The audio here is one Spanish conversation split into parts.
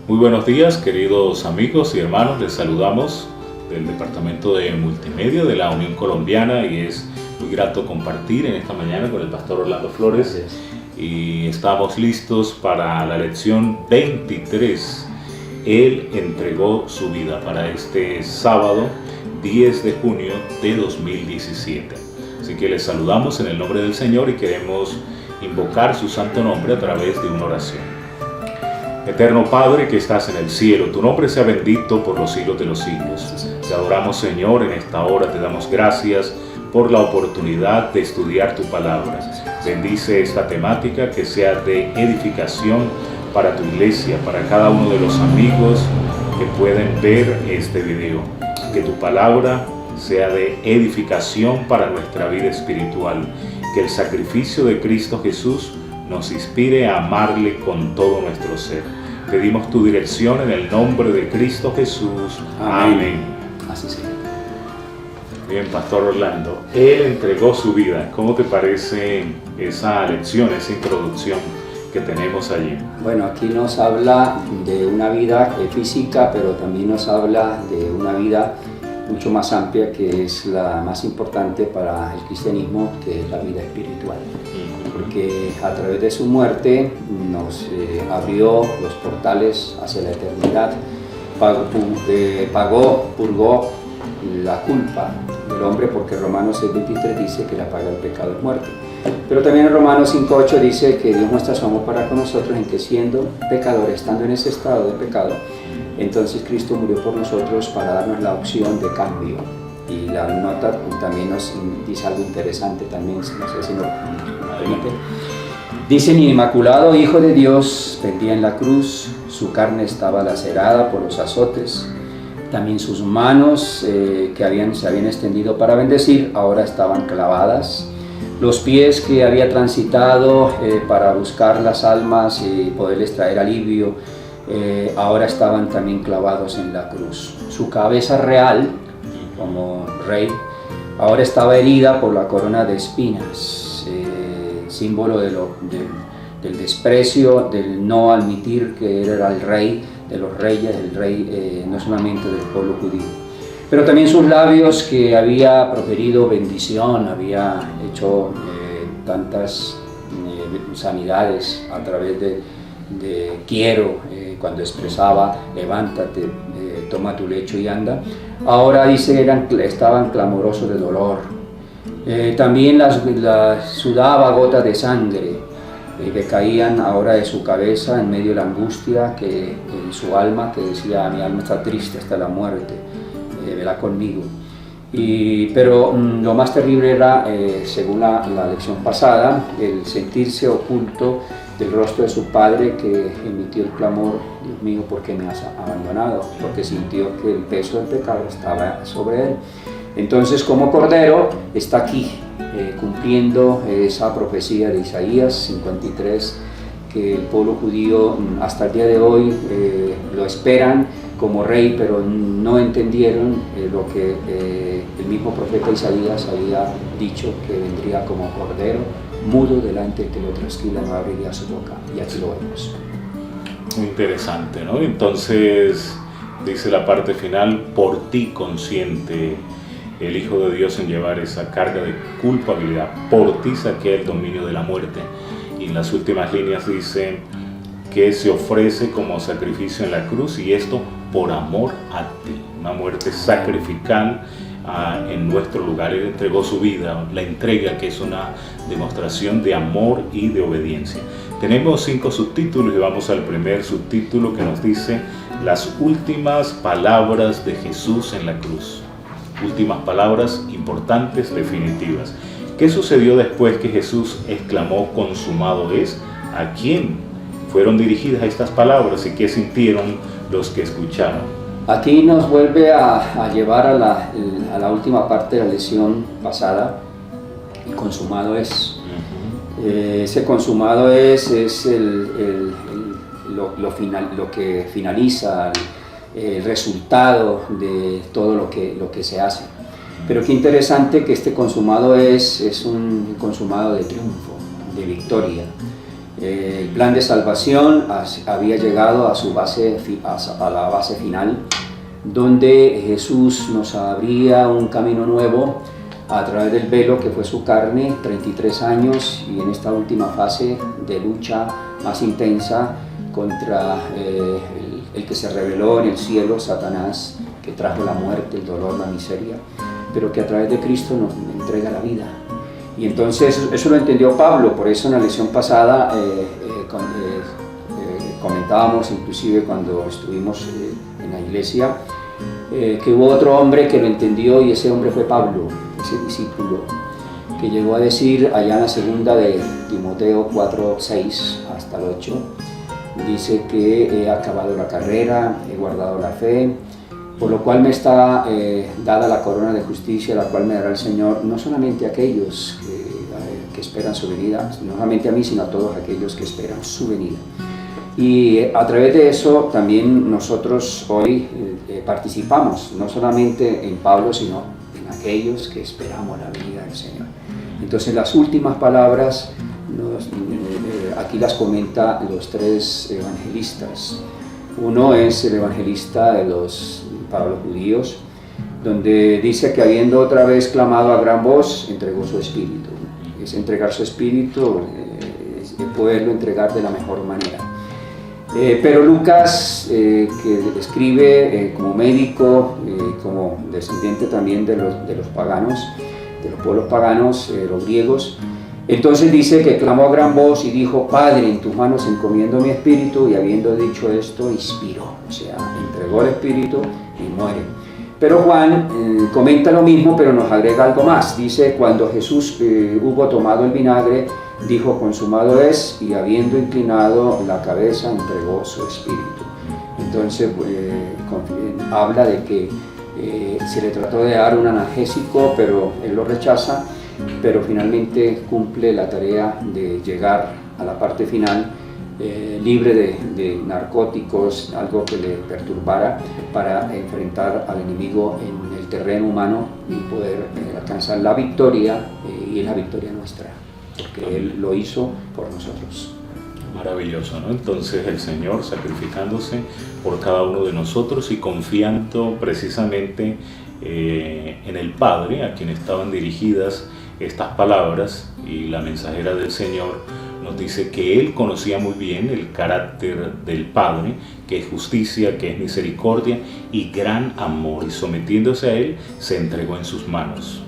Muy buenos días, queridos amigos y hermanos. Les saludamos del Departamento de Multimedia de la Unión Colombiana y es muy grato compartir en esta mañana con el pastor Orlando Flores. Gracias. Y estamos listos para la lección 23. Él entregó su vida para este sábado 10 de junio de 2017. Así que les saludamos en el nombre del Señor y queremos invocar su santo nombre a través de una oración. Eterno Padre que estás en el cielo, tu nombre sea bendito por los siglos de los siglos. Te adoramos, Señor, en esta hora te damos gracias por la oportunidad de estudiar tu palabra. Bendice esta temática, que sea de edificación para tu iglesia, para cada uno de los amigos que pueden ver este video. Que tu palabra sea de edificación para nuestra vida espiritual. Que el sacrificio de Cristo Jesús nos inspire a amarle con todo nuestro ser. Pedimos tu dirección en el nombre de Cristo Jesús. Amén. Así sea. Bien, Pastor Orlando, Él entregó su vida. ¿Cómo te parece esa lección, esa introducción que tenemos allí? Bueno, aquí nos habla de una vida física, pero también nos habla de una vida mucho más amplia, que es la más importante para el cristianismo, que es la vida espiritual. Porque a través de su muerte nos abrió los portales hacia la eternidad, purgó la culpa del hombre, porque Romanos 6:23 dice que la paga del pecado es muerte. Pero también en Romanos 5:8 dice que Dios muestra su amor para con nosotros en que, siendo pecadores, estando en ese estado de pecado, entonces Cristo murió por nosotros para darnos la opción de cambio. Y la nota también nos dice algo interesante también, no sé si nos permite. Dice: ni inmaculado Hijo de Dios pendía en la cruz, su carne estaba lacerada por los azotes, también sus manos que se habían extendido para bendecir, ahora estaban clavadas. Los pies que había transitado para buscar las almas y poderles traer alivio, ahora estaban también clavados en la cruz. Su cabeza real, como rey, ahora estaba herida por la corona de espinas, símbolo del desprecio, del no admitir que él era el rey de los reyes, el rey no solamente del pueblo judío. Pero también sus labios, que había proferido bendición, había hecho tantas sanidades a través de quiero, cuando expresaba levántate, toma tu lecho y anda. Ahora dice estaban clamorosos de dolor. También sudaba gotas de sangre que caían ahora de su cabeza en medio de la angustia que en su alma, que decía: mi alma está triste hasta la muerte, vela conmigo. Pero lo más terrible era, según la lección pasada, el sentirse oculto del rostro de su padre, que emitió el clamor: Dios mío, ¿por qué me has abandonado? Porque sintió que el peso del pecado estaba sobre él. Entonces, como cordero, está aquí cumpliendo esa profecía de Isaías 53, que el pueblo judío hasta el día de hoy lo esperan como rey, pero no entendieron lo que el mismo profeta Isaías había dicho, que vendría como cordero mudo delante del que lo trasquila, no abriría su boca. Y aquí lo vemos. Muy interesante, ¿no? Entonces dice la parte final: por ti consciente el Hijo de Dios en llevar esa carga de culpabilidad, por ti saqué el dominio de la muerte. Y en las últimas líneas dice que se ofrece como sacrificio en la cruz, y esto por amor a ti, una muerte sacrificial en nuestro lugar. Él entregó su vida, la entrega, que es una demostración de amor y de obediencia. Tenemos 5 subtítulos y vamos al primer subtítulo, que nos dice: las últimas palabras de Jesús en la cruz. Últimas palabras importantes, definitivas. ¿Qué sucedió después que Jesús exclamó consumado es? ¿A quién fueron dirigidas estas palabras y qué sintieron los que escucharon? Aquí nos vuelve a llevar a la última parte de la lección pasada. El consumado es. Ese consumado es lo que finaliza, el resultado de todo lo que se hace. Pero qué interesante que este consumado es un consumado de triunfo, de victoria. El plan de salvación había llegado a su base, a la base final, donde Jesús nos abría un camino nuevo a través del velo que fue su carne, 33 años, y en esta última fase de lucha más intensa contra el que se reveló en el cielo, Satanás, que trajo la muerte, el dolor, la miseria, pero que a través de Cristo nos entrega la vida. Y entonces eso lo entendió Pablo, por eso en la lección pasada comentábamos, inclusive cuando estuvimos en la iglesia, que hubo otro hombre que lo entendió, y ese hombre fue Pablo, ese discípulo, que llegó a decir allá en la segunda de Timoteo 4:6 hasta el 8, dice que he acabado la carrera, he guardado la fe, por lo cual me está dada la corona de justicia, la cual me dará el Señor, no solamente a aquellos que esperan su venida, no solamente a mí, sino a todos aquellos que esperan su venida. Y a través de eso también nosotros hoy participamos, no solamente en Pablo, sino en aquellos que esperamos la venida del Señor. Entonces las últimas palabras aquí las comenta los tres evangelistas. Uno es el evangelista para los judíos, donde dice que habiendo otra vez clamado a gran voz, entregó su espíritu. Es entregar su espíritu, es poderlo entregar de la mejor manera. Pero Lucas, que escribe como médico, como descendiente también de los paganos, de los pueblos paganos, los griegos, entonces dice que clamó a gran voz y dijo: Padre, en tus manos encomiendo mi espíritu, y habiendo dicho esto, inspiró, o sea, entregó el espíritu y muere. Pero Juan comenta lo mismo, pero nos agrega algo más. Dice: cuando Jesús hubo tomado el vinagre, dijo: consumado es, y habiendo inclinado la cabeza, entregó su espíritu. Entonces habla de que se le trató de dar un analgésico, pero él lo rechaza, pero finalmente cumple la tarea de llegar a la parte final libre de narcóticos, algo que le perturbara, para enfrentar al enemigo en el terreno humano y poder alcanzar la victoria, y es la victoria nuestra, porque Él lo hizo por nosotros. Maravilloso, ¿no? Entonces el Señor sacrificándose por cada uno de nosotros y confiando precisamente en el Padre, a quien estaban dirigidas estas palabras, y la mensajera del Señor nos dice que Él conocía muy bien el carácter del Padre, que es justicia, que es misericordia y gran amor, y sometiéndose a Él se entregó en sus manos.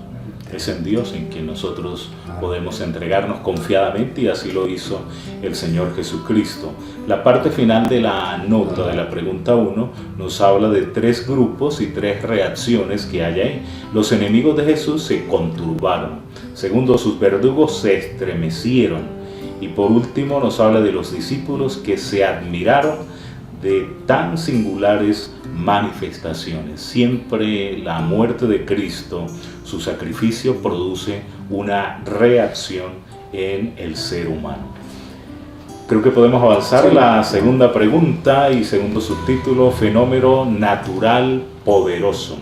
Es en Dios en quien nosotros podemos entregarnos confiadamente, y así lo hizo el Señor Jesucristo. La parte final de la nota de la pregunta 1 nos habla de 3 grupos y 3 reacciones que hay ahí. Los enemigos de Jesús se conturbaron. Segundo, sus verdugos se estremecieron. Y por último nos habla de los discípulos que se admiraron de tan singulares manifestaciones. Siempre la muerte de Cristo, su sacrificio, produce una reacción en el ser humano. Creo que podemos avanzar. Sí. La segunda pregunta y segundo subtítulo: fenómeno natural poderoso.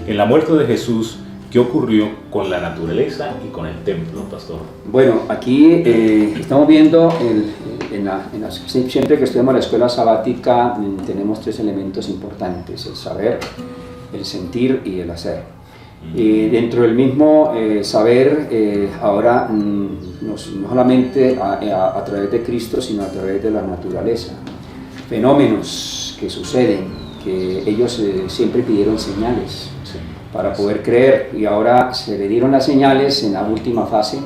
En la muerte de Jesús, ¿qué ocurrió con la naturaleza y con el templo, pastor? Bueno, aquí estamos viendo, siempre que estudiamos la escuela sabática, tenemos 3 elementos importantes: el saber, el sentir y el hacer. Dentro del mismo saber, ahora no solamente a través de Cristo, sino a través de la naturaleza. Fenómenos que suceden, que ellos siempre pidieron señales para poder creer, y ahora se le dieron las señales en la última fase.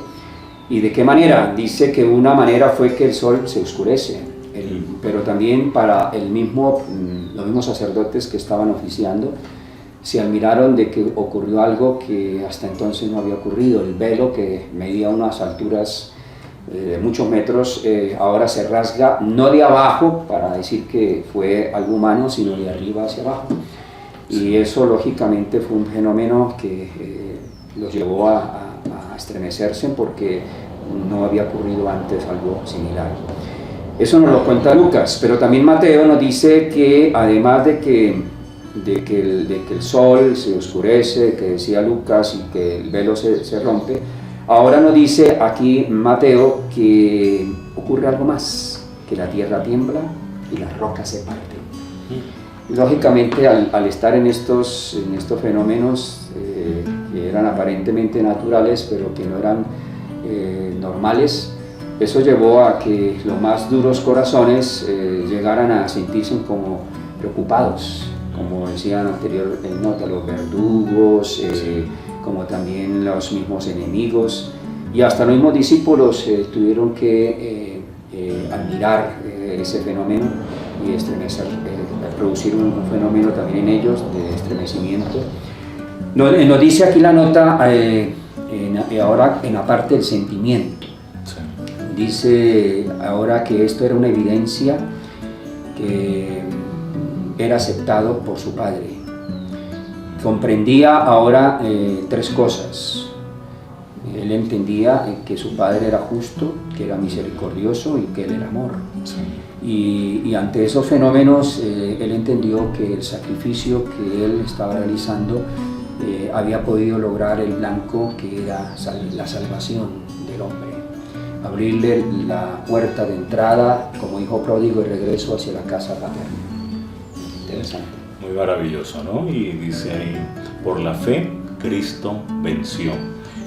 ¿Y de qué manera? Dice que una manera fue que el sol se oscurece, pero también para los mismos sacerdotes que estaban oficiando se admiraron de que ocurrió algo que hasta entonces no había ocurrido. El velo, que medía unas alturas de muchos metros, ahora se rasga, no de abajo para decir que fue algo humano, sino de arriba hacia abajo. Y eso lógicamente fue un fenómeno que los llevó a estremecerse, porque no había ocurrido antes algo similar. Eso nos lo cuenta Lucas, pero también Mateo nos dice que además de que el sol se oscurece, que decía Lucas, y que el velo se rompe, ahora nos dice aquí Mateo que ocurre algo más, que la tierra tiembla y las rocas se parten. Lógicamente, al estar en estos fenómenos que eran aparentemente naturales, pero que no eran normales, eso llevó a que los más duros corazones llegaran a sentirse como preocupados, como decían anteriormente, los verdugos, como también los mismos enemigos, y hasta los mismos discípulos tuvieron que admirar ese fenómeno y estremecer, producir un fenómeno también en ellos de estremecimiento. Nos dice aquí la nota, ahora en la parte del sentimiento, dice ahora que esto era una evidencia que era aceptado por su padre. Comprendía ahora tres cosas. Él entendía que su padre era justo, que era misericordioso y que él era amor. Sí. Y ante esos fenómenos él entendió que el sacrificio que él estaba realizando había podido lograr el blanco que era la salvación del hombre, abrirle la puerta de entrada como hijo pródigo y regreso hacia la casa paterna. Interesante. Muy maravilloso, ¿no? Y dice ahí, por la fe Cristo venció.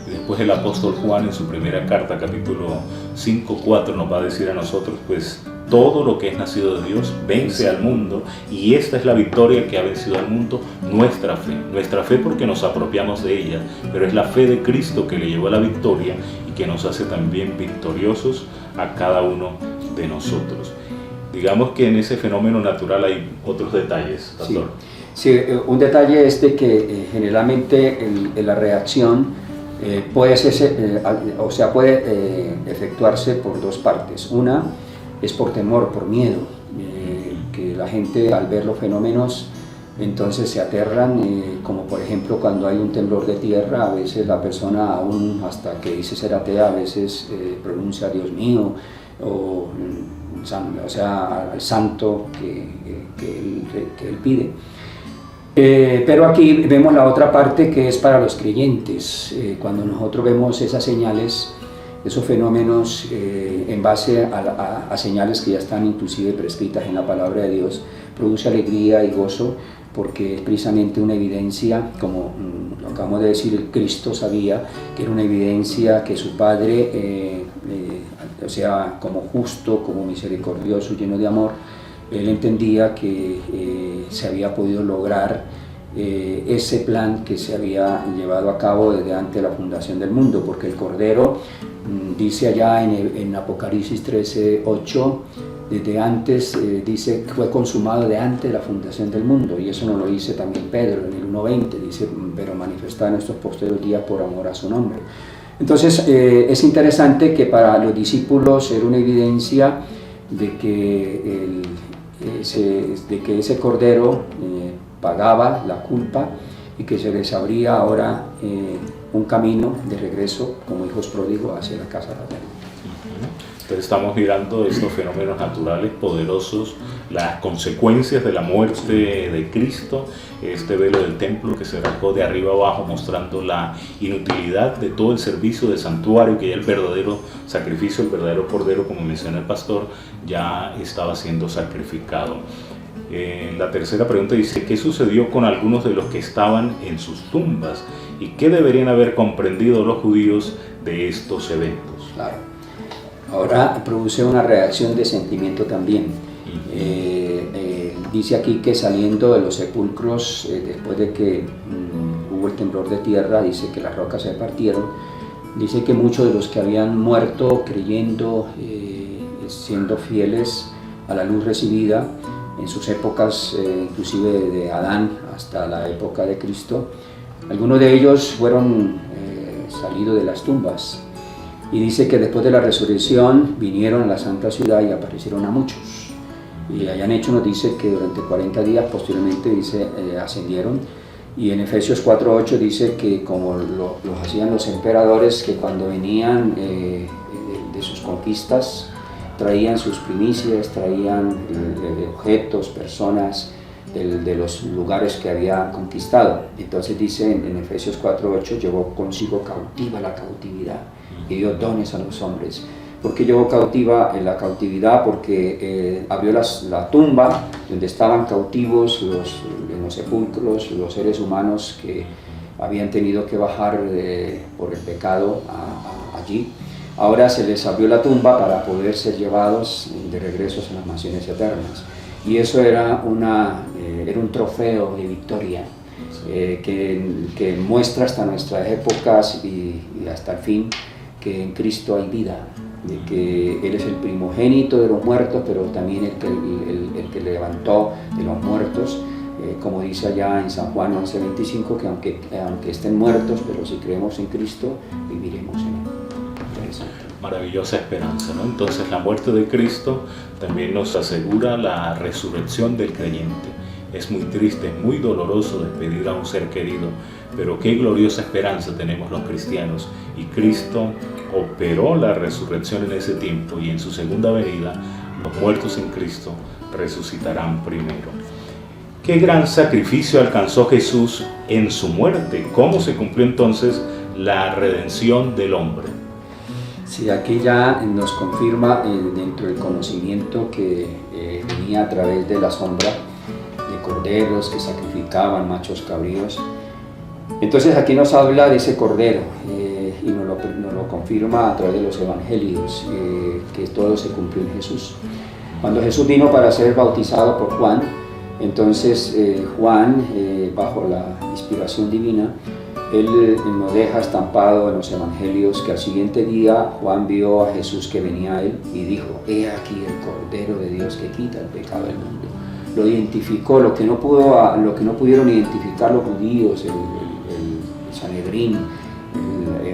Y después el apóstol Juan en su primera carta, capítulo 5:4, nos va a decir a nosotros, pues todo lo que es nacido de Dios vence al mundo, y esta es la victoria que ha vencido al mundo, nuestra fe porque nos apropiamos de ella, pero es la fe de Cristo que le llevó a la victoria y que nos hace también victoriosos a cada uno de nosotros. Digamos que en ese fenómeno natural hay otros detalles, pastor. Sí, un detalle es de que generalmente la reacción puede efectuarse por dos partes. Una es por temor, por miedo, que la gente al ver los fenómenos entonces se aterran, como por ejemplo cuando hay un temblor de tierra, a veces la persona aún hasta que dice ser atea, a veces pronuncia Dios mío, o sea, al santo que él pide. Pero aquí vemos la otra parte que es para los creyentes. Cuando nosotros vemos esas señales, esos fenómenos en base a señales que ya están inclusive prescritas en la palabra de Dios, produce alegría y gozo, porque es precisamente una evidencia, como lo acabamos de decir, Cristo sabía que era una evidencia que su Padre, o sea, como justo, como misericordioso, lleno de amor, él entendía que se había podido lograr ese plan que se había llevado a cabo desde antes de la fundación del mundo, porque el Cordero, dice allá en Apocalipsis 13:8, desde antes, dice que fue consumado de antes de la fundación del mundo, y eso nos lo dice también Pedro en el 1:20, dice, pero manifestar en estos posteriores días por amor a su nombre. Entonces es interesante que para los discípulos era una evidencia de que ese Cordero pagaba la culpa y que se les abría ahora un camino de regreso como hijos pródigos hacia la casa paterna. Entonces estamos mirando estos fenómenos naturales poderosos, las consecuencias de la muerte de Cristo, este velo del templo que se rasgó de arriba abajo mostrando la inutilidad de todo el servicio de santuario, que ya el verdadero sacrificio, el verdadero cordero, como menciona el pastor, ya estaba siendo sacrificado. La tercera pregunta dice, ¿qué sucedió con algunos de los que estaban en sus tumbas? ¿Y qué deberían haber comprendido los judíos de estos eventos? Claro. Ahora produce una reacción de sentimiento también. Dice aquí que saliendo de los sepulcros, después de que hubo el temblor de tierra, dice que las rocas se partieron. Dice que muchos de los que habían muerto creyendo, siendo fieles a la luz recibida, en sus épocas, inclusive de Adán hasta la época de Cristo, algunos de ellos fueron salidos de las tumbas. Y dice que después de la resurrección vinieron a la santa ciudad y aparecieron a muchos. Y allá en Hechos nos dice que durante 40 días posteriormente ascendieron. Y en Efesios 4:8 dice que como los hacían los emperadores, que cuando venían de sus conquistas, traían sus primicias, traían objetos, personas de los lugares que había conquistado. Entonces dice en Efesios 4:8, llevó consigo cautiva la cautividad y dio dones a los hombres. ¿Por qué llevó cautiva en la cautividad? Porque abrió la tumba donde estaban cautivos en los sepulcros los seres humanos que habían tenido que bajar por el pecado allí. Ahora se les abrió la tumba para poder ser llevados de regreso a las mansiones eternas. Y eso era un trofeo de victoria que muestra hasta nuestras épocas y hasta el fin que en Cristo hay vida, de que Él es el primogénito de los muertos, pero también el que levantó de los muertos, como dice allá en San Juan 11:25, que aunque estén muertos, pero si creemos en Cristo, viviremos en Él. Interesante. Maravillosa esperanza, ¿no? Entonces la muerte de Cristo también nos asegura la resurrección del creyente. Es muy triste, es muy doloroso despedir a un ser querido, pero qué gloriosa esperanza tenemos los cristianos. Y Cristo operó la resurrección en ese tiempo, y en su segunda venida los muertos en Cristo resucitarán primero. Qué gran sacrificio alcanzó Jesús en su muerte. ¿Cómo se cumplió entonces la redención del hombre? Sí, aquí ya nos confirma dentro del conocimiento que venía a través de la sombra de corderos que sacrificaban, machos cabríos. Entonces aquí nos habla de ese cordero y nos lo confirma a través de los evangelios, que todo se cumplió en Jesús. Cuando Jesús vino para ser bautizado por Juan, entonces Juan, bajo la inspiración divina, él nos deja estampado en los evangelios que al siguiente día Juan vio a Jesús que venía a él y dijo: he aquí el Cordero de Dios que quita el pecado del mundo. Lo identificó, lo que no pudieron identificar los judíos, el Sanedrín,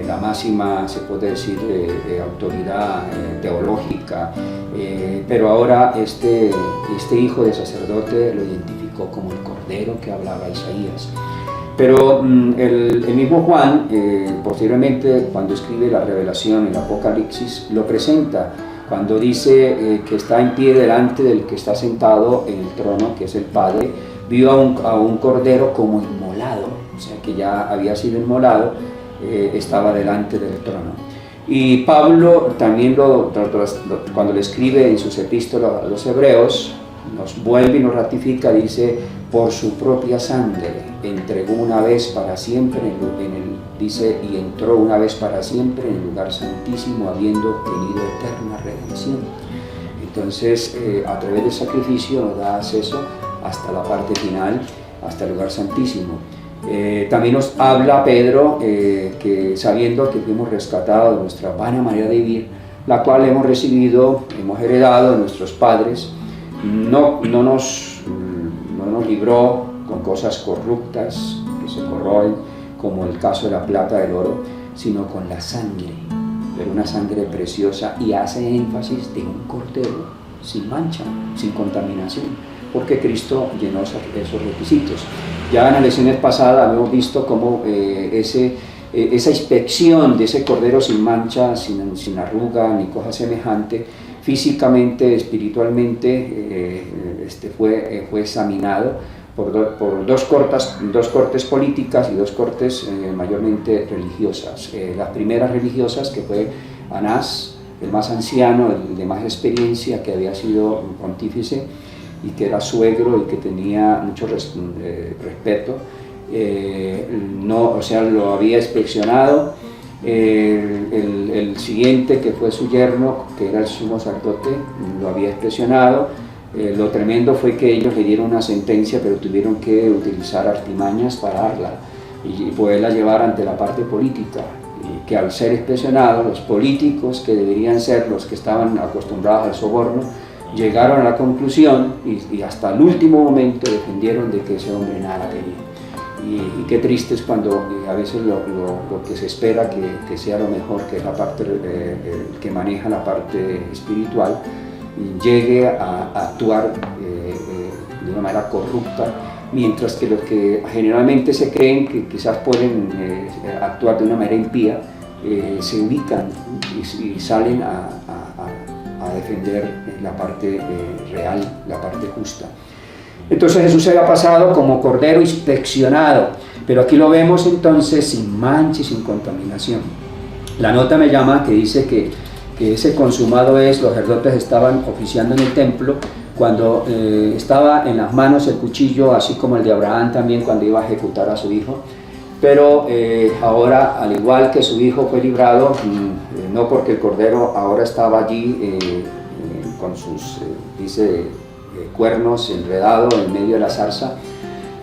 la máxima, se puede decir, autoridad teológica, pero ahora este hijo de sacerdote lo identificó como el Cordero que hablaba Isaías. Pero el mismo Juan, posteriormente, cuando escribe la Revelación, el Apocalipsis, lo presenta cuando dice que está en pie delante del que está sentado en el trono, que es el Padre. Vio a un cordero como inmolado, o sea que ya había sido inmolado, estaba delante del trono. Y Pablo también cuando le escribe en sus epístolas a los hebreos, nos vuelve y nos ratifica, dice: por su propia sangre entregó una vez para siempre dice, y entró una vez para siempre en el lugar santísimo, habiendo obtenido eterna redención. Entonces, a través del sacrificio nos da acceso hasta la parte final, hasta el lugar santísimo. También nos habla Pedro que sabiendo que fuimos rescatados de nuestra vana manera de vivir, la cual hemos recibido, hemos heredado de nuestros padres, no nos libró con cosas corruptas que se corroen, como el caso de la plata, del oro, sino con la sangre, pero una sangre preciosa, y hace énfasis de un cordero sin mancha, sin contaminación, porque Cristo llenó esos requisitos. Ya en las lecciones pasadas hemos visto cómo esa inspección de ese cordero sin mancha, sin arruga ni cosa semejante, físicamente, espiritualmente, fue examinado por dos cortes políticas y dos cortes mayormente religiosas. Las primeras religiosas, que fue Anás, el más anciano, el de más experiencia, que había sido pontífice y que era suegro y que tenía mucho respeto, lo había inspeccionado. El siguiente, que fue su yerno, que era el sumo sacerdote, lo había inspeccionado. Lo tremendo fue que ellos le dieron una sentencia, pero tuvieron que utilizar artimañas para darla y poderla llevar ante la parte política, y que al ser inspeccionados, los políticos, que deberían ser los que estaban acostumbrados al soborno, llegaron a la conclusión y hasta el último momento defendieron de que ese hombre nada tenía. Y qué triste es cuando a veces lo que se espera que sea lo mejor, que es la parte que maneja la parte espiritual, llegue a actuar de una manera corrupta, mientras que los que generalmente se creen que quizás pueden actuar de una manera impía, se ubican y salen a defender la parte real, la parte justa. Entonces Jesús se había pasado como cordero inspeccionado, pero aquí lo vemos entonces sin mancha y sin contaminación. La nota me llama que dice que que ese consumado es, los sacerdotes estaban oficiando en el templo, cuando estaba en las manos el cuchillo, así como el de Abraham también cuando iba a ejecutar a su hijo. Pero ahora, al igual que su hijo fue librado, no porque el cordero ahora estaba allí con sus, cuernos enredado en medio de la zarza,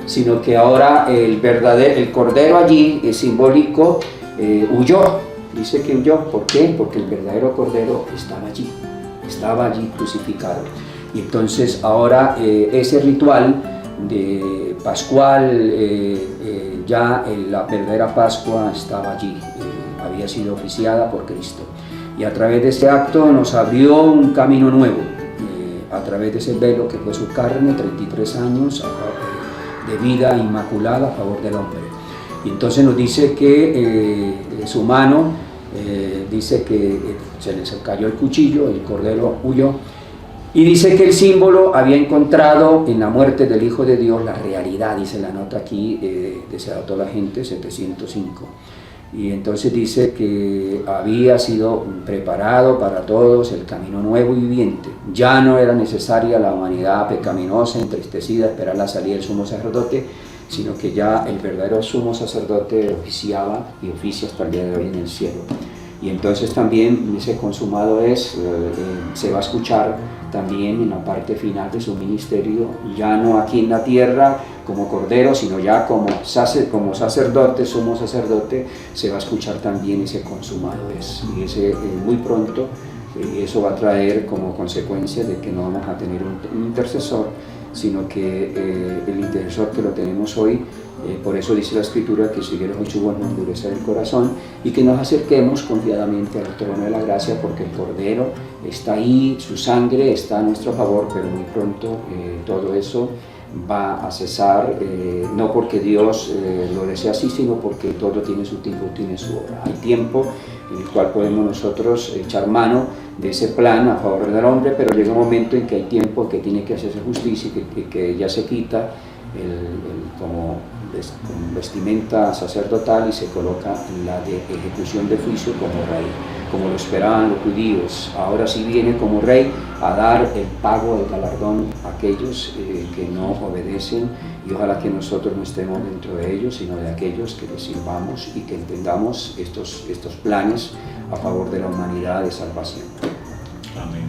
sino que ahora el cordero allí, simbólico, huyó. Dice que huyó. ¿Por qué? Porque el verdadero cordero estaba allí crucificado. Y entonces ahora ese ritual de pascual, ya la verdadera Pascua estaba allí, había sido oficiada por Cristo. Y a través de ese acto nos abrió un camino nuevo, a través de ese velo que fue su carne, 33 años de vida inmaculada a favor del hombre. Y entonces nos dice que su mano, dice que se les cayó el cuchillo, el cordero huyó, y dice que el símbolo había encontrado en la muerte del Hijo de Dios la realidad, dice la nota aquí, se adoptó la gente, 705. Y entonces dice que había sido preparado para todos el camino nuevo y viviente. Ya no era necesaria la humanidad pecaminosa, entristecida, esperar la salida del sumo sacerdote, sino que ya el verdadero sumo sacerdote oficiaba y oficia hasta el día de hoy en el cielo. Y entonces también ese consumado se va a escuchar también en la parte final de su ministerio, ya no aquí en la tierra como cordero, sino ya como sacerdote, sumo sacerdote, se va a escuchar también ese consumado es. Y ese muy pronto, eso va a traer como consecuencia de que no vamos a tener un intercesor, sino que el intercesor que lo tenemos hoy, por eso dice la Escritura que si hubiéramos hecho bueno, endurecer el corazón, y que nos acerquemos confiadamente al trono de la gracia, porque el Cordero está ahí, su sangre está a nuestro favor, pero muy pronto todo eso va a cesar, no porque Dios lo desea así, sino porque todo tiene su tiempo, tiene su hora. Hay tiempo en el cual podemos nosotros echar mano de ese plan a favor del hombre, pero llega un momento en que hay tiempo que tiene que hacerse justicia y que ya se quita como vestimenta sacerdotal y se coloca la de ejecución de juicio como rey, como lo esperaban los judíos. Ahora sí viene como rey a dar el pago, el galardón a aquellos que no obedecen, y ojalá que nosotros no estemos dentro de ellos, sino de aquellos que les sirvamos y que entendamos estos planes a favor de la humanidad de salvación. Amén.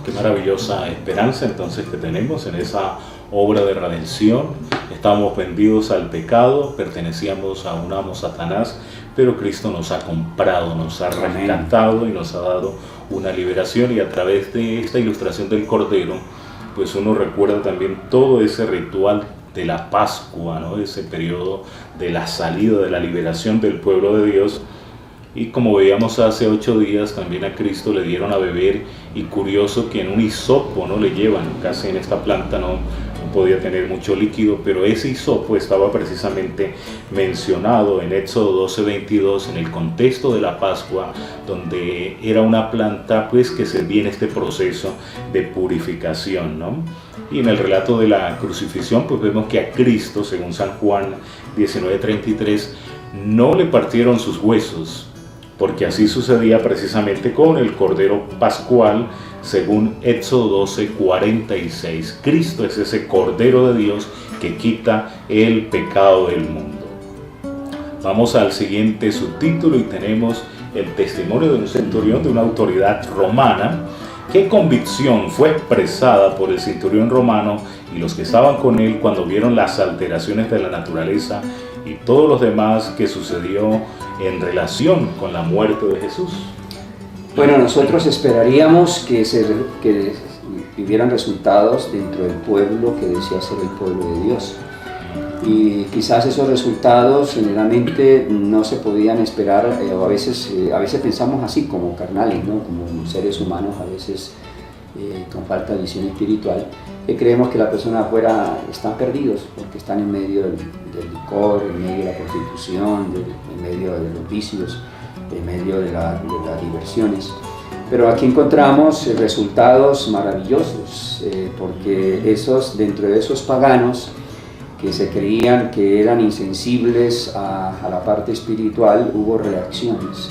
Qué maravillosa esperanza entonces que tenemos en esa obra de redención. Estamos vendidos al pecado, pertenecíamos a un amo Satanás, pero Cristo nos ha comprado, nos ha rescatado y nos ha dado una liberación, y a través de esta ilustración del Cordero, pues uno recuerda también todo ese ritual de la Pascua, ¿no? Ese periodo de la salida, de la liberación del pueblo de Dios. Y como veíamos hace 8 días, también a Cristo le dieron a beber, y curioso que en un hisopo no le llevan, casi en esta planta no podía tener mucho líquido, pero ese hisopo estaba precisamente mencionado en Éxodo 12:22 en el contexto de la Pascua, donde era una planta pues que servía en este proceso de purificación, ¿no? Y en el relato de la crucifixión pues vemos que a Cristo, según San Juan 19:33, no le partieron sus huesos, porque así sucedía precisamente con el Cordero Pascual, según Éxodo 12:46. Cristo es ese Cordero de Dios que quita el pecado del mundo. Vamos al siguiente subtítulo y tenemos el testimonio de un centurión, de una autoridad romana. ¿Qué convicción fue expresada por el centurión romano y los que estaban con él cuando vieron las alteraciones de la naturaleza y todos los demás que sucedió en relación con la muerte de Jesús? Bueno, nosotros esperaríamos que hubieran resultados dentro del pueblo que decía ser el pueblo de Dios. Y quizás esos resultados generalmente no se podían esperar, o a veces pensamos así como carnales, ¿no? Como seres humanos, a veces con falta de visión espiritual, que creemos que las personas afuera están perdidos porque están en medio del licor, en medio de la prostitución, en medio de los vicios, en medio de las diversiones. Pero aquí encontramos resultados maravillosos, porque dentro de esos paganos que se creían que eran insensibles a la parte espiritual, hubo reacciones.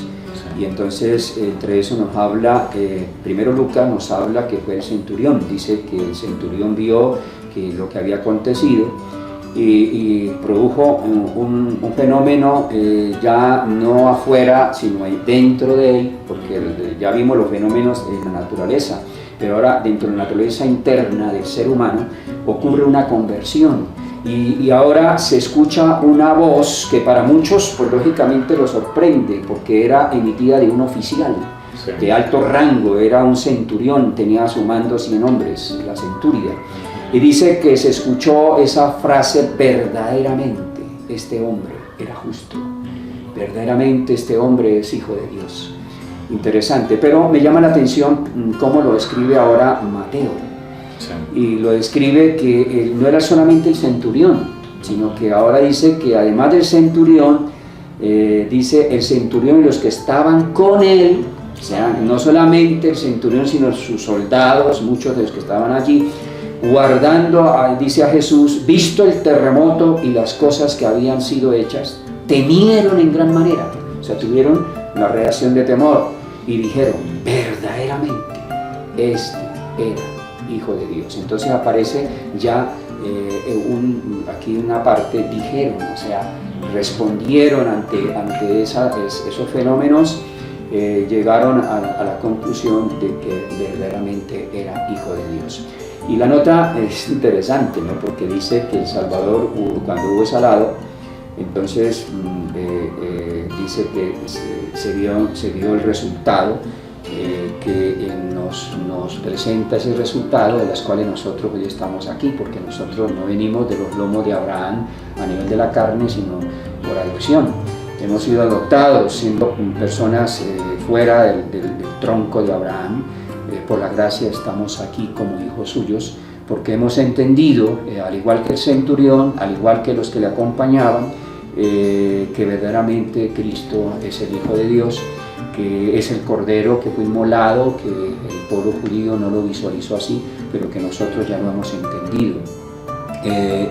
Y entonces entre eso nos habla, primero Lucas nos habla que fue el centurión, dice que el centurión vio que lo que había acontecido y produjo un fenómeno ya no afuera, sino ahí dentro de él, porque ya vimos los fenómenos en la naturaleza, pero ahora dentro de la naturaleza interna del ser humano ocurre una conversión. Y ahora se escucha una voz que para muchos, pues lógicamente lo sorprende, porque era emitida de un oficial de alto rango, era un centurión, tenía a su mando 100 hombres, la centuria. Y dice que se escuchó esa frase: verdaderamente este hombre era justo, verdaderamente este hombre es hijo de Dios. Interesante, pero me llama la atención cómo lo escribe ahora Mateo. Y lo describe que no era solamente el centurión, sino que ahora dice que además del centurión, dice el centurión y los que estaban con él, o sea, no solamente el centurión, sino sus soldados, muchos de los que estaban allí, guardando, dice a Jesús, visto el terremoto y las cosas que habían sido hechas, temieron en gran manera, o sea, tuvieron una reacción de temor y dijeron, verdaderamente, este era Hijo de Dios. Entonces aparece ya aquí una parte, dijeron, o sea, respondieron ante esos fenómenos, llegaron a la conclusión de que verdaderamente era Hijo de Dios. Y la nota es interesante, ¿no? Porque dice que el Salvador, cuando hubo salado, entonces dice que se vio el resultado, que nos presenta ese resultado, de las cuales nosotros hoy estamos aquí, porque nosotros no venimos de los lomos de Abraham a nivel de la carne, sino por adopción. Hemos sido adoptados siendo personas fuera del tronco de Abraham. Por la gracia estamos aquí como hijos suyos, porque hemos entendido, al igual que el centurión, al igual que los que le acompañaban, que verdaderamente Cristo es el Hijo de Dios, que es el Cordero que fue inmolado, que el pueblo judío no lo visualizó así, pero que nosotros ya lo hemos entendido.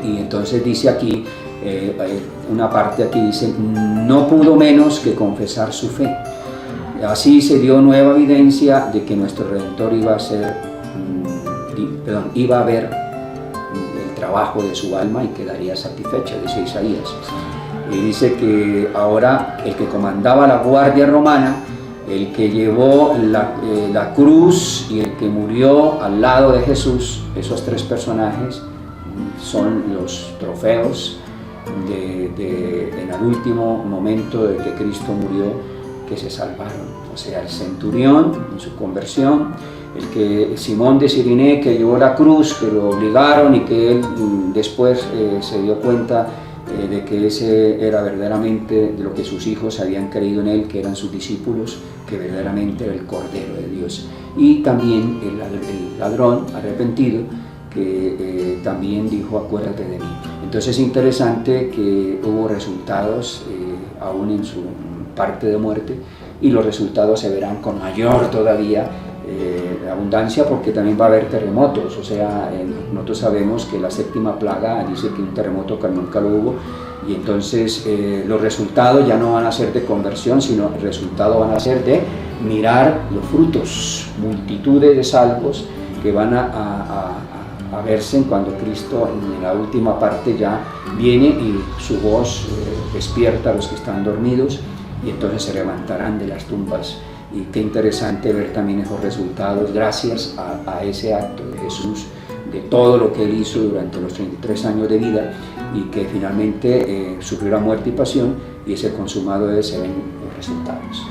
Y entonces dice aquí, una parte aquí dice, no pudo menos que confesar su fe. Así se dio nueva evidencia de que nuestro Redentor iba a ver el trabajo de su alma y quedaría satisfecha, dice Isaías. Y dice que ahora el que comandaba la guardia romana, el que llevó la cruz y el que murió al lado de Jesús, esos tres personajes son los trofeos en el último momento de que Cristo murió, que se salvaron. O sea, el centurión en su conversión, el que Simón de Sirene, que llevó la cruz, que lo obligaron y que él después se dio cuenta de que ese era verdaderamente de lo que sus hijos habían creído en él, que eran sus discípulos, que verdaderamente era el Cordero de Dios. Y también el ladrón arrepentido, que también dijo, acuérdate de mí. Entonces es interesante que hubo resultados aún en su parte de muerte, y los resultados se verán con mayor todavía abundancia, porque también va a haber terremotos. O sea, nosotros sabemos que la séptima plaga dice que un terremoto que nunca lo hubo, y entonces los resultados ya no van a ser de conversión, sino el resultado van a ser de mirar los frutos, multitudes de salvos que van a verse cuando Cristo en la última parte ya viene y su voz despierta a los que están dormidos, y entonces se levantarán de las tumbas. Y qué interesante ver también esos resultados gracias a ese acto de Jesús, de todo lo que Él hizo durante los 33 años de vida, y que finalmente sufrió la muerte y pasión, y ese consumado de se ven los resultados.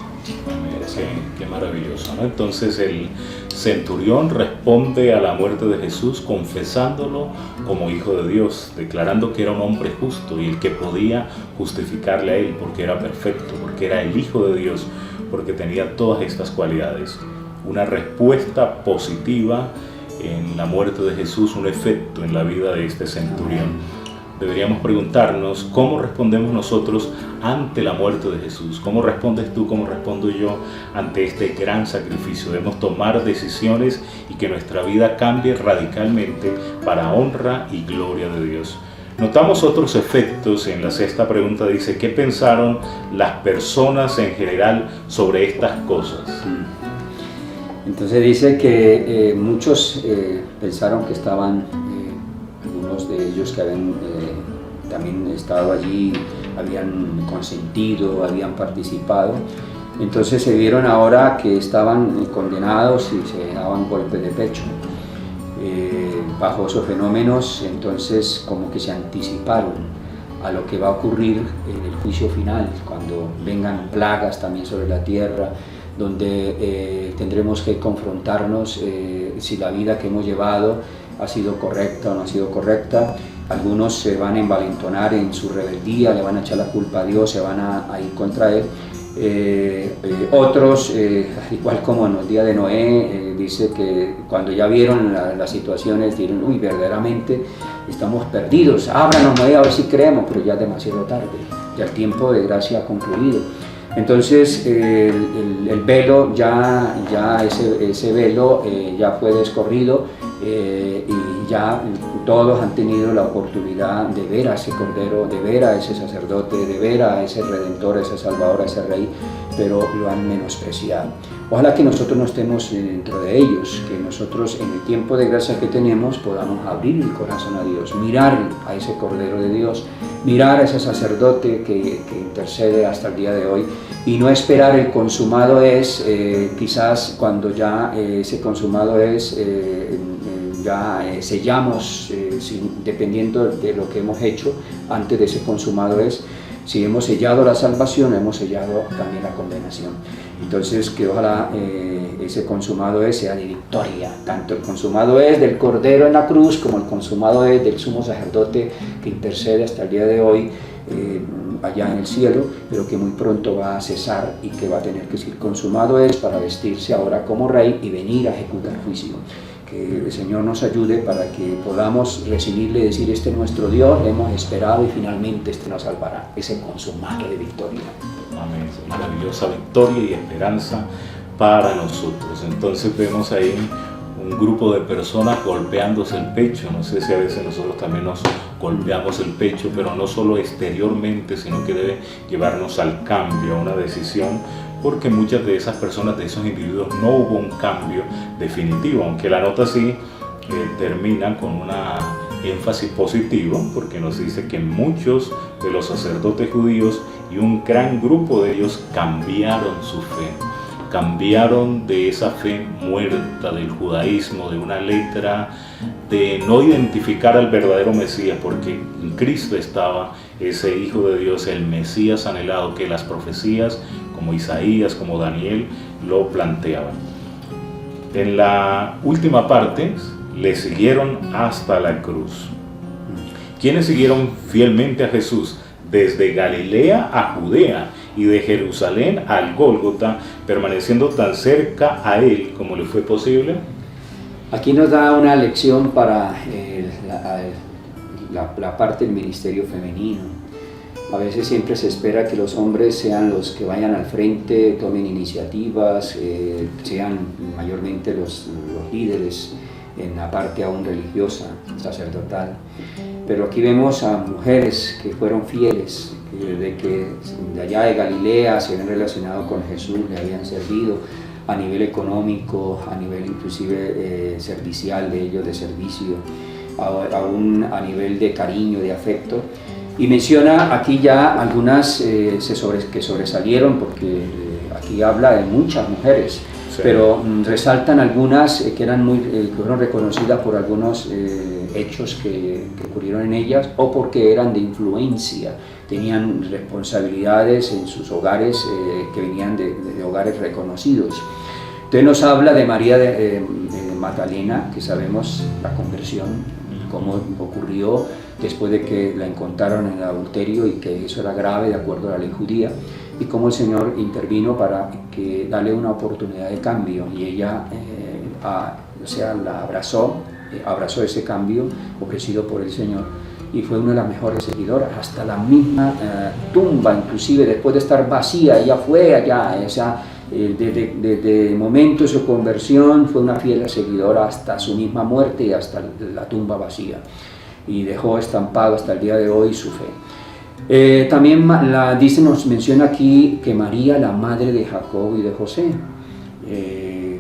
Qué maravilloso, ¿no? Entonces el centurión responde a la muerte de Jesús confesándolo como Hijo de Dios, declarando que era un hombre justo y el que podía justificarle a él, porque era perfecto, porque era el Hijo de Dios, porque tenía todas estas cualidades. Una respuesta positiva en la muerte de Jesús, un efecto en la vida de este centurión. Deberíamos preguntarnos cómo respondemos nosotros ante la muerte de Jesús. ¿Cómo respondes tú? ¿Cómo respondo yo ante este gran sacrificio? Debemos tomar decisiones y que nuestra vida cambie radicalmente para honra y gloria de Dios. Notamos otros efectos. En la sexta pregunta dice, ¿qué pensaron las personas en general sobre estas cosas? Entonces dice que muchos pensaron que estaban, algunos de ellos que habían también estado allí, habían consentido, habían participado, entonces se vieron ahora que estaban condenados y se daban golpes de pecho. Bajo esos fenómenos, entonces como que se anticiparon a lo que va a ocurrir en el juicio final, cuando vengan plagas también sobre la tierra, donde tendremos que confrontarnos si la vida que hemos llevado ha sido correcta o no ha sido correcta. Algunos se van a envalentonar en su rebeldía, le van a echar la culpa a Dios, se van a ir contra Él. Otros, igual como en el día de Noé, dice que cuando ya vieron las situaciones, dijeron, uy, verdaderamente estamos perdidos, ábranos Noé a ver si creemos, pero ya es demasiado tarde, ya el tiempo de gracia ha concluido. Entonces el velo, ese velo ya fue descorrido y ya todos han tenido la oportunidad de ver a ese Cordero, de ver a ese sacerdote, de ver a ese Redentor, a ese Salvador, a ese Rey, pero lo han menospreciado. Ojalá que nosotros no estemos dentro de ellos, que nosotros en el tiempo de gracia que tenemos podamos abrir el corazón a Dios, mirar a ese Cordero de Dios, mirar a ese sacerdote que intercede hasta el día de hoy y no esperar el consumado es, quizás cuando ya ese consumado es, sellamos, dependiendo de lo que hemos hecho antes de ese consumado es, si hemos sellado la salvación, hemos sellado también la condenación. Entonces, que ojalá ese consumado es sea de victoria, tanto el consumado es del Cordero en la cruz, como el consumado es del sumo sacerdote que intercede hasta el día de hoy allá en el cielo, pero que muy pronto va a cesar y que va a tener que ser consumado es para vestirse ahora como Rey y venir a ejecutar juicio. Que el Señor nos ayude para que podamos recibirle y decir, este es nuestro Dios, le hemos esperado y finalmente este nos salvará, ese consumado de victoria. Amén. Maravillosa victoria y esperanza para nosotros. Entonces vemos ahí un grupo de personas golpeándose el pecho. No sé si a veces nosotros también nos golpeamos el pecho, pero no solo exteriormente, sino que debe llevarnos al cambio, a una decisión, porque muchas de esas personas, de esos individuos, no hubo un cambio definitivo, aunque la nota sí termina con una énfasis positivo, porque nos dice que muchos de los sacerdotes judíos y un gran grupo de ellos cambiaron su fe, cambiaron de esa fe muerta del judaísmo, de una letra, de no identificar al verdadero Mesías, porque en Cristo estaba ese Hijo de Dios, el Mesías anhelado, que las profecías como Isaías, como Daniel, lo planteaban. En la última parte, le siguieron hasta la cruz. ¿Quiénes siguieron fielmente a Jesús? Desde Galilea a Judea y de Jerusalén al Gólgota, permaneciendo tan cerca a Él como le fue posible. Aquí nos da una lección para la parte del ministerio femenino. A veces siempre se espera que los hombres sean los que vayan al frente, tomen iniciativas, sean mayormente los líderes en la parte aún religiosa, sacerdotal. Pero aquí vemos a mujeres que fueron fieles, que de allá de Galilea se habían relacionado con Jesús, le habían servido a nivel económico, a nivel inclusive servicial de ellos, de servicio, aún a nivel de cariño, de afecto. Y menciona aquí ya algunas que sobresalieron, porque aquí habla de muchas mujeres, sí, pero resaltan algunas que fueron reconocidas por algunos hechos que ocurrieron en ellas, o porque eran de influencia, tenían responsabilidades en sus hogares que venían de hogares reconocidos. Entonces nos habla de María de Magdalena, que sabemos la conversión, cómo ocurrió después de que la encontraron en el adulterio y que eso era grave de acuerdo a la ley judía, y cómo el Señor intervino para darle una oportunidad de cambio, y ella la abrazó ese cambio ofrecido por el Señor, y fue una de las mejores seguidoras, hasta la misma tumba, inclusive después de estar vacía, ella fue allá, desde el momento de su conversión fue una fiel seguidora hasta su misma muerte y hasta la tumba vacía. y dejó estampado hasta el día de hoy su fe. También nos menciona aquí que María, la madre de Jacobo y de José,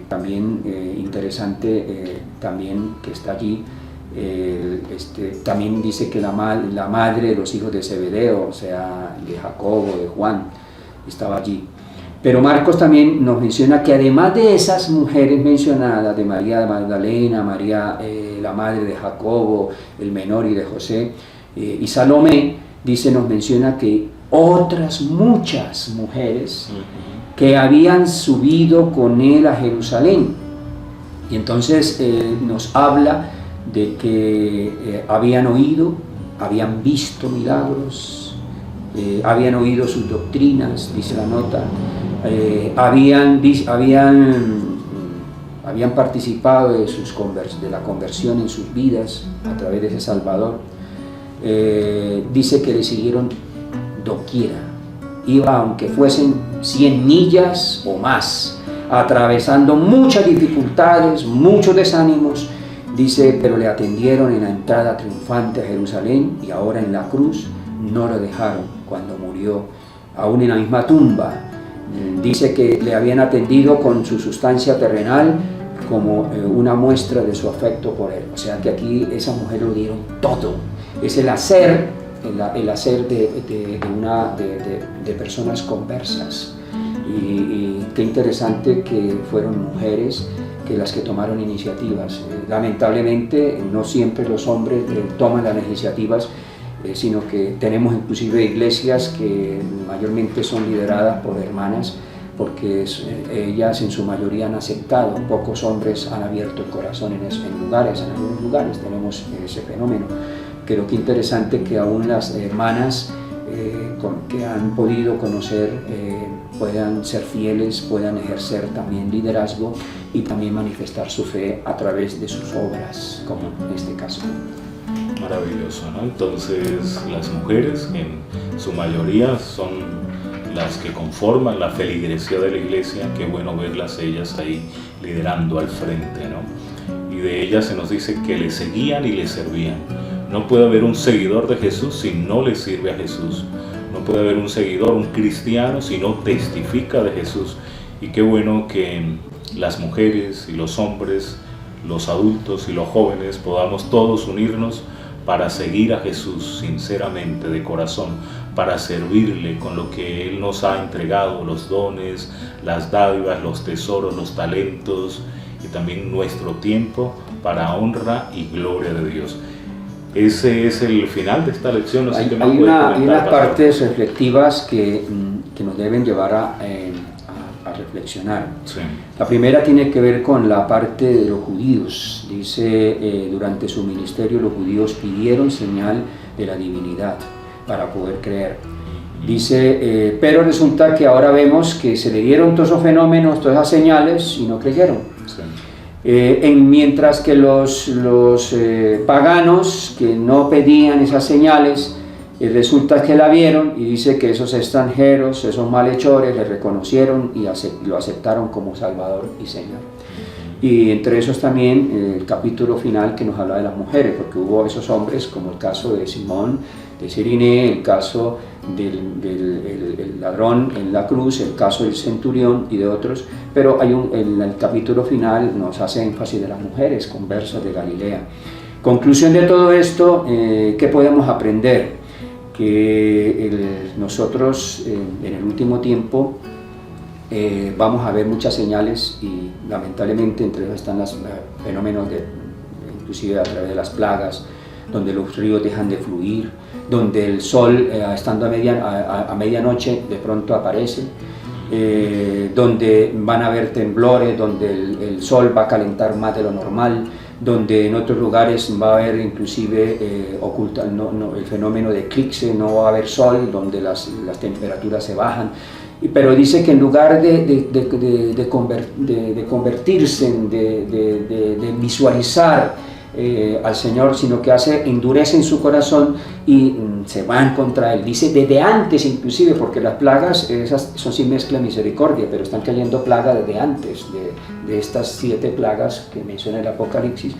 también interesante también que está allí. También dice que la madre de los hijos de Zebedeo, o sea, de Jacobo, de Juan, estaba allí. Pero Marcos también nos menciona que además de esas mujeres mencionadas, de María de Magdalena, María la madre de Jacobo, el menor, y de José, y Salomé, nos menciona que otras muchas mujeres que habían subido con él a Jerusalén. Y entonces nos habla de que habían oído, habían visto milagros, habían oído sus doctrinas, dice la nota, habían participado de la conversión en sus vidas a través de ese Salvador. Dice que le siguieron doquiera, iba aunque fuesen 100 millas o más, atravesando muchas dificultades, muchos desánimos. Dice, pero le atendieron en la entrada triunfante a Jerusalén, y ahora en la cruz no lo dejaron cuando murió, aún en la misma tumba. Dice que le habían atendido con su sustancia terrenal como una muestra de su afecto por él. O sea que aquí esas mujeres lo dieron todo. Es el hacer de personas conversas. Y qué interesante que fueron mujeres que las que tomaron iniciativas. Lamentablemente no siempre los hombres toman las iniciativas, sino que tenemos inclusive iglesias que mayormente son lideradas por hermanas, porque ellas en su mayoría han aceptado. Pocos hombres han abierto el corazón en algunos lugares tenemos ese fenómeno. Pero qué interesante que aún las hermanas que han podido conocer puedan ser fieles, puedan ejercer también liderazgo y también manifestar su fe a través de sus obras, como en este caso. Maravilloso, ¿no? Entonces las mujeres, en su mayoría, son las que conforman la feligresía de la iglesia. Qué bueno verlas ellas ahí liderando al frente, ¿no? Y de ellas se nos dice que le seguían y le servían. No puede haber un seguidor de Jesús si no le sirve a Jesús. No puede haber un seguidor, un cristiano, si no testifica de Jesús. Y qué bueno que las mujeres y los hombres, los adultos y los jóvenes podamos todos unirnos para seguir a Jesús sinceramente, de corazón, para servirle con lo que Él nos ha entregado, los dones, las dádivas, los tesoros, los talentos y también nuestro tiempo para honra y gloria de Dios. Ese es el final de esta lección. Hay unas partes reflexivas que nos deben llevar a reflexionar. Sí. La primera tiene que ver con la parte de los judíos. Dice, durante su ministerio los judíos pidieron señal de la divinidad para poder creer. Dice, pero resulta que ahora vemos que se le dieron todos esos fenómenos, todas esas señales y no creyeron. Sí. Mientras que los paganos que no pedían esas señales, resulta que la vieron, y dice que esos extranjeros, esos malhechores, le reconocieron y lo aceptaron como Salvador y Señor. Y entre esos también el capítulo final que nos habla de las mujeres, porque hubo esos hombres, como el caso de Simón de Cirene, el caso del ladrón en la cruz, el caso del centurión y de otros, pero en el capítulo final nos hace énfasis de las mujeres conversas de Galilea. Conclusión de todo esto, ¿qué podemos aprender? Que nosotros en el último tiempo vamos a ver muchas señales, y lamentablemente entre ellos están los fenómenos inclusive a través de las plagas, donde los ríos dejan de fluir, donde el sol estando a medianoche de pronto aparece, donde van a haber temblores, donde el sol va a calentar más de lo normal, donde en otros lugares va a haber inclusive el fenómeno de eclipse, no va a haber sol, donde las temperaturas se bajan. Pero dice que en lugar de convertirse, de visualizar al Señor, sino que endurecen su corazón y se van contra Él. Dice desde antes inclusive, porque las plagas esas son sin mezcla de misericordia, pero están cayendo plagas desde antes de estas 7 plagas que menciona el Apocalipsis.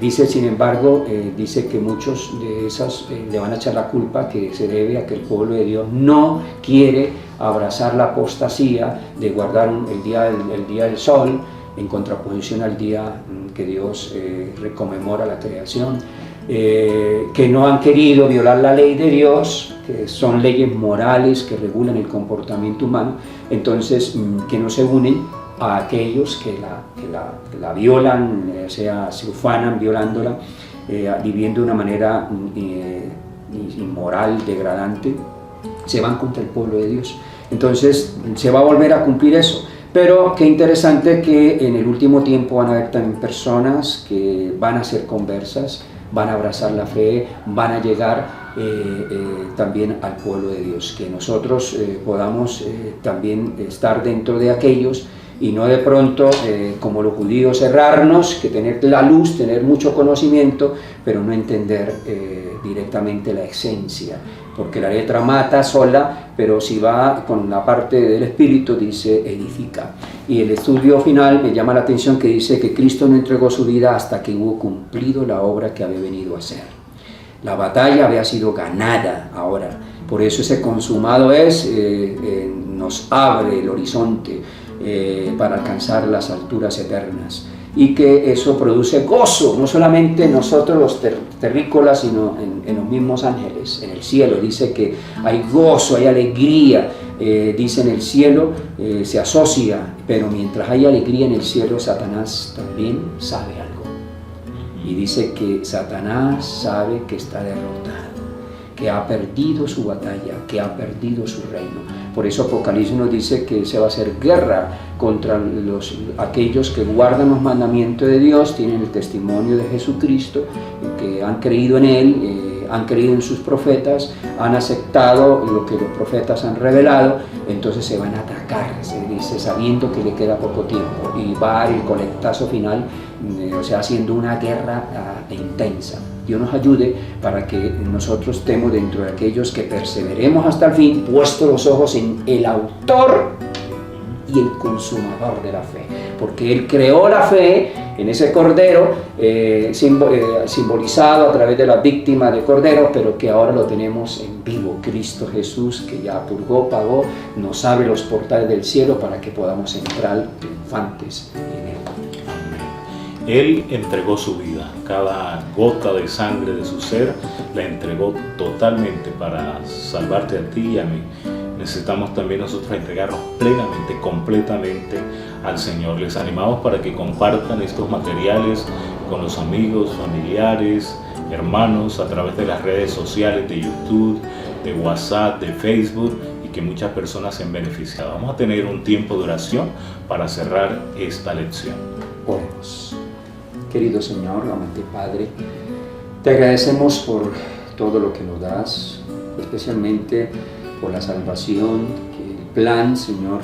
Dice, sin embargo, dice que muchos de esas le van a echar la culpa, que se debe a que el pueblo de Dios no quiere abrazar la apostasía de guardar el día del sol, en contraposición al día que Dios conmemora la creación, que no han querido violar la ley de Dios, que son leyes morales que regulan el comportamiento humano, entonces que no se unen a aquellos que la violan, se ufanan violándola, viviendo de una manera inmoral, degradante, se van contra el pueblo de Dios. Entonces se va a volver a cumplir eso. Pero qué interesante que en el último tiempo van a haber también personas que van a ser conversas, van a abrazar la fe, van a llegar también al pueblo de Dios, que nosotros podamos también estar dentro de aquellos y no de pronto, como los judíos, cerrarnos, que tener la luz, tener mucho conocimiento, pero no entender directamente la esencia, porque la letra mata sola, pero si va con la parte del espíritu, dice edifica. Y el estudio final me llama la atención, que dice que Cristo no entregó su vida hasta que hubo cumplido la obra que había venido a hacer. La batalla había sido ganada ahora, por eso ese consumado nos abre el horizonte para alcanzar las alturas eternas, y que eso produce gozo, no solamente en nosotros los terrícolas, sino en los mismos ángeles, en el cielo. Dice que hay gozo, hay alegría, dice en el cielo, se asocia, pero mientras hay alegría en el cielo, Satanás también sabe algo, y dice que Satanás sabe que está derrotado, que ha perdido su batalla, que ha perdido su reino. Por eso Apocalipsis nos dice que se va a hacer guerra contra aquellos que guardan los mandamientos de Dios, tienen el testimonio de Jesucristo, que han creído en Él, han creído en sus profetas, han aceptado lo que los profetas han revelado. Entonces se van a atacar, se dice, sabiendo que le queda poco tiempo, y va a dar el coletazo final, o sea, haciendo una guerra intensa. Dios nos ayude para que nosotros estemos dentro de aquellos que perseveremos hasta el fin, puestos los ojos en el autor y el consumador de la fe, porque Él creó la fe en ese Cordero, simbolizado a través de la víctima de Cordero, pero que ahora lo tenemos en vivo, Cristo Jesús, que ya purgó, pagó, nos abre los portales del cielo para que podamos entrar triunfantes en Él. Él entregó su vida, cada gota de sangre de su ser la entregó totalmente para salvarte a ti y a mí. Necesitamos también nosotros entregarnos plenamente, completamente al Señor. Les animamos para que compartan estos materiales con los amigos, familiares, hermanos, a través de las redes sociales de YouTube, de WhatsApp, de Facebook, y que muchas personas sean beneficiadas. Vamos a tener un tiempo de oración para cerrar esta lección. Oremos. Querido Señor, amante Padre, te agradecemos por todo lo que nos das, especialmente por la salvación, el plan, Señor,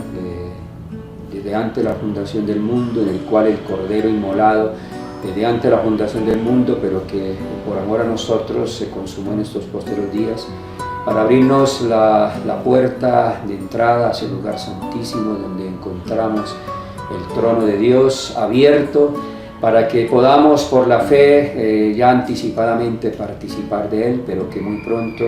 desde antes de la fundación del mundo, en el cual el Cordero inmolado, desde antes de la fundación del mundo, pero que por amor a nosotros se consumó en estos posteriores días, para abrirnos la puerta de entrada hacia el lugar santísimo, donde encontramos el trono de Dios abierto, para que podamos por la fe ya anticipadamente participar de Él, pero que muy pronto,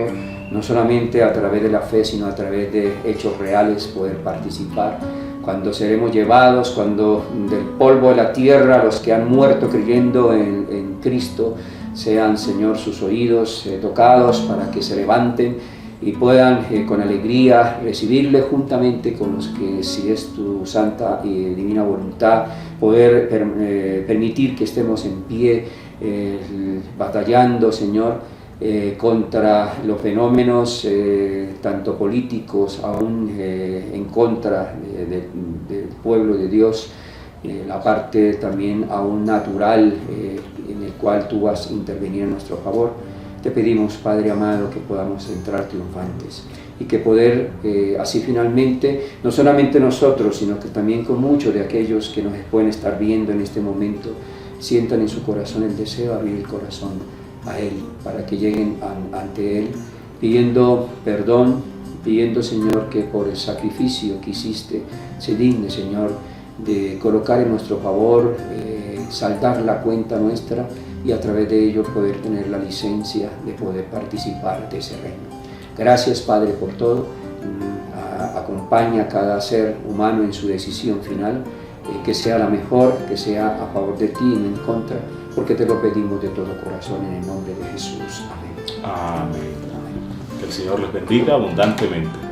no solamente a través de la fe, sino a través de hechos reales, poder participar, cuando seremos llevados, cuando del polvo de la tierra los que han muerto creyendo en Cristo, sean, Señor, sus oídos tocados para que se levanten y puedan con alegría recibirle juntamente con los que, si es tu santa y divina voluntad, poder permitir que estemos en pie batallando, Señor, contra los fenómenos tanto políticos, aún en contra del pueblo de Dios, la parte también aún natural en el cual tú vas a intervenir en nuestro favor. Te pedimos, Padre amado, que podamos entrar triunfantes y que poder así finalmente, no solamente nosotros, sino que también con muchos de aquellos que nos pueden estar viendo en este momento, sientan en su corazón el deseo de abrir el corazón a Él, para que lleguen ante Él pidiendo perdón, pidiendo, Señor, que por el sacrificio que hiciste se digne, Señor, de colocar en nuestro favor, saldar la cuenta nuestra y a través de ello poder tener la licencia de poder participar de ese reino. Gracias, Padre, por todo. Acompaña a cada ser humano en su decisión final, que sea la mejor, que sea a favor de ti y no en contra, porque te lo pedimos de todo corazón en el nombre de Jesús. Amén. Amén. Que el Señor les bendiga abundantemente.